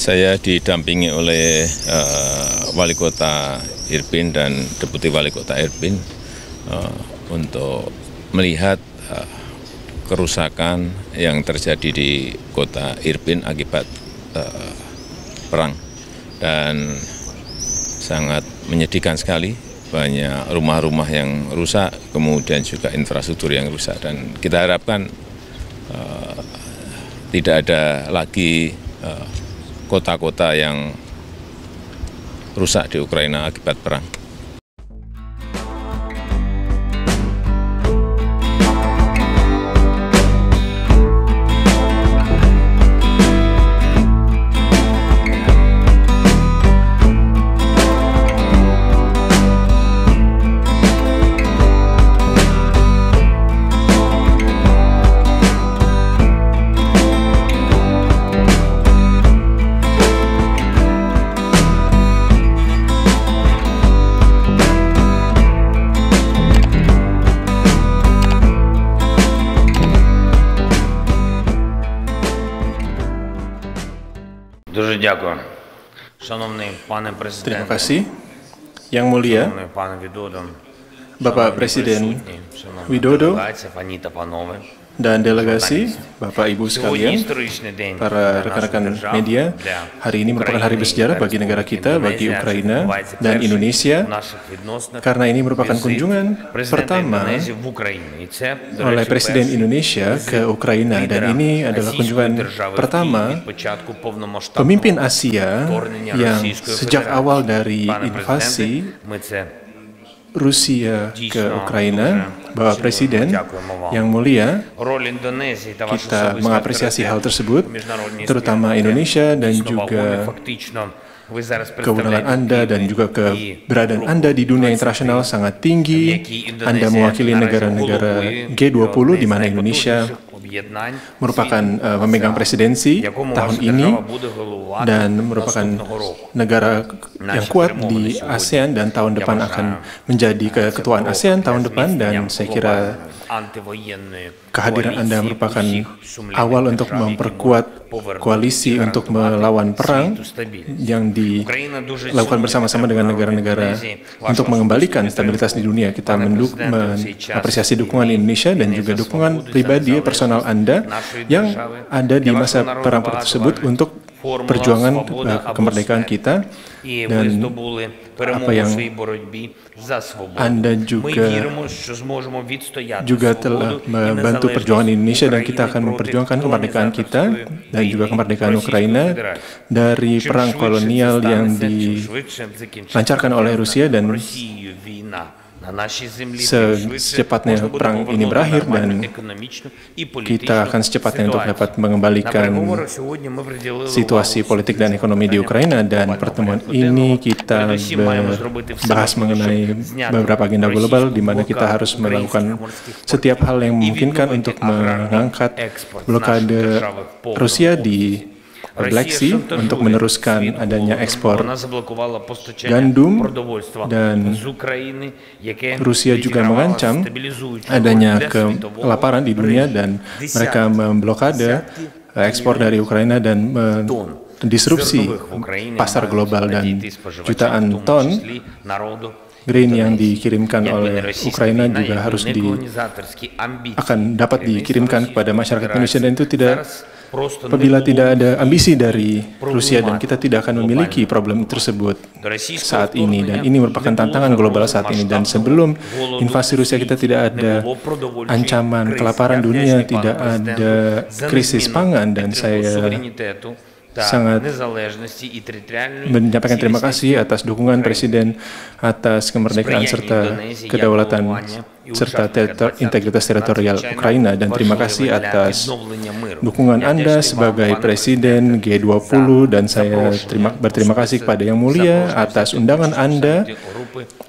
Saya didampingi oleh Wali Kota Irpin dan Deputi Wali Kota Irpin untuk melihat kerusakan yang terjadi di Kota Irpin akibat perang. Dan sangat menyedihkan sekali, banyak rumah-rumah yang rusak, kemudian juga infrastruktur yang rusak. Dan kita harapkan tidak ada lagi kota-kota yang rusak di Ukraina akibat perang. Дуже дякую, шановний пане Terima президенте, kasih, Yang Mulia шановний пане Widodo, Bapak Presiden Widodo делегація, пані та панове. dan delegasi, Bapak Ibu Сьогодні sekalian, історичний день para для rekan-rekan нашої держави, media, для hari ini merupakan hari України bersejarah і bagi negara kita, bagi Індонезії, адже Ukraina відбувається dan перший Indonesia, в наших відносинах karena ini merupakan візит kunjungan президента pertama Індонезії в Україну. І це, до oleh речі, Presiden перший Indonesia ke Ukraina, dan лідера ini adalah Російської kunjungan держави в pertama Київ від початку повномасштабного pemimpin Asia вторгнення yang Російської sejak Федерації. awal dari Пане invasi президенте, ми це Rusia ke Ukraina, Bapak Presiden Yang Mulia, роль Індонезії та ваша kita особиста mengapresiasi hal tersebut, в міжнародній terutama спільноті. Indonesia dan Дійсно, juga вагомі, фактично, ви зараз keundangan представляєте Anda dan juga keberadaan Anda di dunia internasional sangat tinggi. Anda mewakili negara-negara G20 di mana Indonesia merupakan memegang presidensi tahun ini dan merupakan negara yang kuat di ASEAN dan tahun depan akan menjadi keketuaan ASEAN tahun depan, dan saya kira kehadiran Anda merupakan awal untuk memperkuat koalisi untuk melawan perang yang dilakukan bersama-sama dengan negara-negara untuk mengembalikan stabilitas di dunia. Kita mengapresiasi dukungan Indonesia dan juga dukungan pribadi personal Anda yang ada di masa perang tersebut untuk perjuangan kemerdekaan kita, dan apa yang Anda juga telah membantu perjuangan Indonesia, dan kita akan memperjuangkan kemerdekaan kita dan juga kemerdekaan Ukraina dari perang kolonial yang dilancarkan oleh Rusia, dan secepatnya perang ini berakhir dan kita akan secepatnya untuk dapat mengembalikan situasi politik dan ekonomi di Ukraina. Dan pertemuan ini kita bahas mengenai beberapa agenda global di mana kita harus melakukan setiap hal yang memungkinkan untuk mengangkat blokade Rusia di Black Sea untuk meneruskan adanya ekspor gandum, dan Rusia juga mengancam adanya kelaparan di dunia, dan mereka memblokade ekspor dari Ukraina dan disrupsi pasar global, dan jutaan ton grain yang dikirimkan oleh Ukraina juga harus akan dapat dikirimkan kepada masyarakat Indonesia, dan itu tidak apabila tidak ada ambisi dari Rusia dan kita tidak akan memiliki problem tersebut saat ini, dan ini merupakan tantangan global saat ini. Dan sebelum invasi Rusia kita tidak ada ancaman kelaparan dunia, tidak ada krisis pangan, dan saya sangat menyampaikan terima kasih atas dukungan Presiden atas kemerdekaan serta kedaulatan serta integritas teritorial Ukraina, dan terima kasih atas dukungan Anda sebagai Presiden G20, dan saya berterima kasih kepada Yang Mulia atas undangan Anda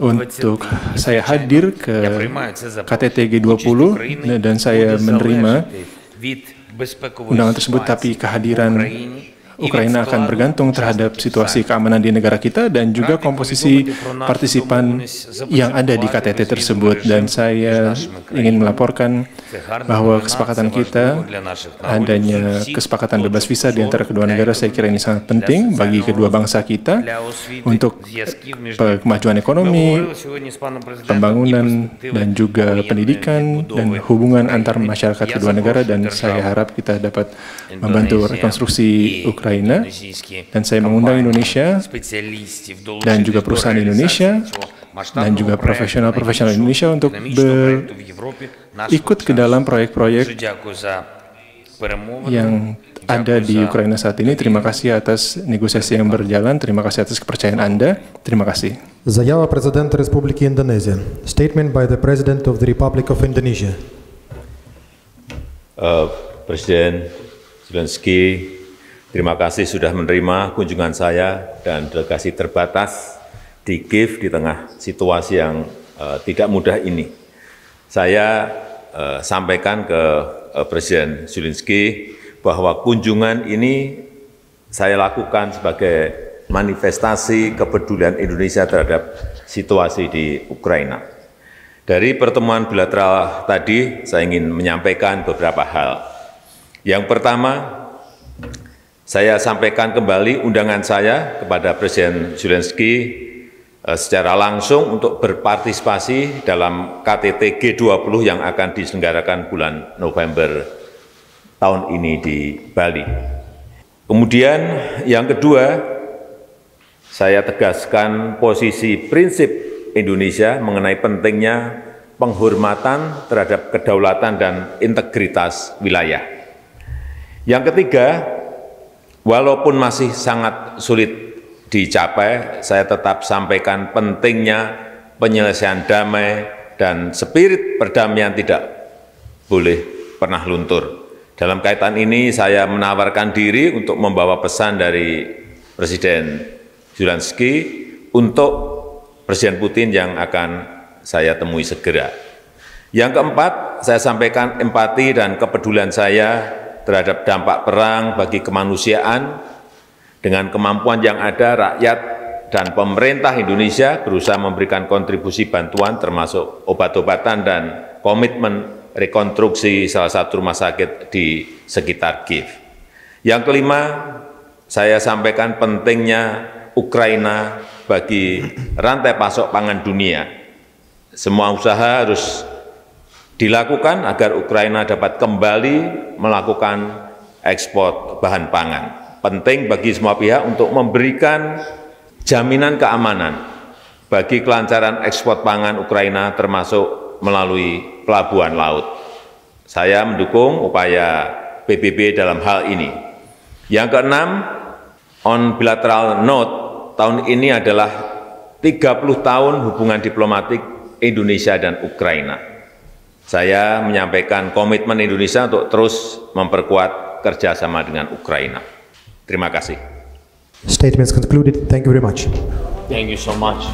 untuk saya hadir ke KTT G20, dan saya menerima undangan tersebut, tapi kehadiran Ukraina akan bergantung terhadap situasi keamanan di negara kita dan juga komposisi partisipan yang ada di KTT tersebut. Dan saya ingin melaporkan bahwa kesepakatan kita, adanya kesepakatan bebas visa di antara kedua negara, saya kira ini sangat penting bagi kedua bangsa kita untuk kemajuan ekonomi, pembangunan, dan juga pendidikan dan hubungan antar masyarakat kedua negara. Dan saya harap kita dapat membantu rekonstruksi Ukraina, dan saya mengundang Indonesia dan juga perusahaan Indonesia dan juga profesional-profesional Indonesia untuk ikut ke dalam proyek-proyek yang ada di Ukraina saat ini. Terima kasih atas negosiasi yang berjalan, terima kasih atas kepercayaan Anda, terima kasih. Заява президента Республіки Індонезія. Statement by the President of the Republic of Indonesia. Presiden Zelensky, terima kasih sudah menerima kunjungan saya dan delegasi terbatas di Kiev di tengah situasi yang tidak mudah ini. Saya sampaikan ke Presiden Zelensky bahwa kunjungan ini saya lakukan sebagai manifestasi kepedulian Indonesia terhadap situasi di Ukraina. Dari pertemuan bilateral tadi, saya ingin menyampaikan beberapa hal. Yang pertama, saya sampaikan kembali undangan saya kepada Presiden Zelensky secara langsung untuk berpartisipasi dalam KTT G20 yang akan diselenggarakan bulan November tahun ini di Bali. Kemudian yang kedua, saya tegaskan posisi prinsip Indonesia mengenai pentingnya penghormatan terhadap kedaulatan dan integritas wilayah. Yang ketiga, walaupun masih sangat sulit dicapai, saya tetap sampaikan pentingnya penyelesaian damai dan spirit perdamaian tidak boleh pernah luntur. Dalam kaitan ini, saya menawarkan diri untuk membawa pesan dari Presiden Zelensky untuk Presiden Putin yang akan saya temui segera. Yang keempat, saya sampaikan empati dan kepedulian saya terhadap dampak perang bagi kemanusiaan. Dengan kemampuan yang ada, rakyat dan pemerintah Indonesia berusaha memberikan kontribusi bantuan termasuk obat-obatan dan komitmen rekonstruksi salah satu rumah sakit di sekitar Kiev. Yang kelima, saya sampaikan pentingnya Ukraina bagi rantai pasok pangan dunia. Semua usaha harus dilakukan agar Ukraina dapat kembali melakukan ekspor bahan pangan. Penting bagi semua pihak untuk memberikan jaminan keamanan bagi kelancaran ekspor pangan Ukraina termasuk melalui pelabuhan laut. Saya mendukung upaya PBB dalam hal ini. Yang keenam, on bilateral note, tahun ini adalah 30 tahun hubungan diplomatik Indonesia dan Ukraina. Saya menyampaikan komitmen Indonesia untuk terus memperkuat kerjasama dengan Ukraina. Terima kasih. Statements concluded. Thank you very much. Thank you so much.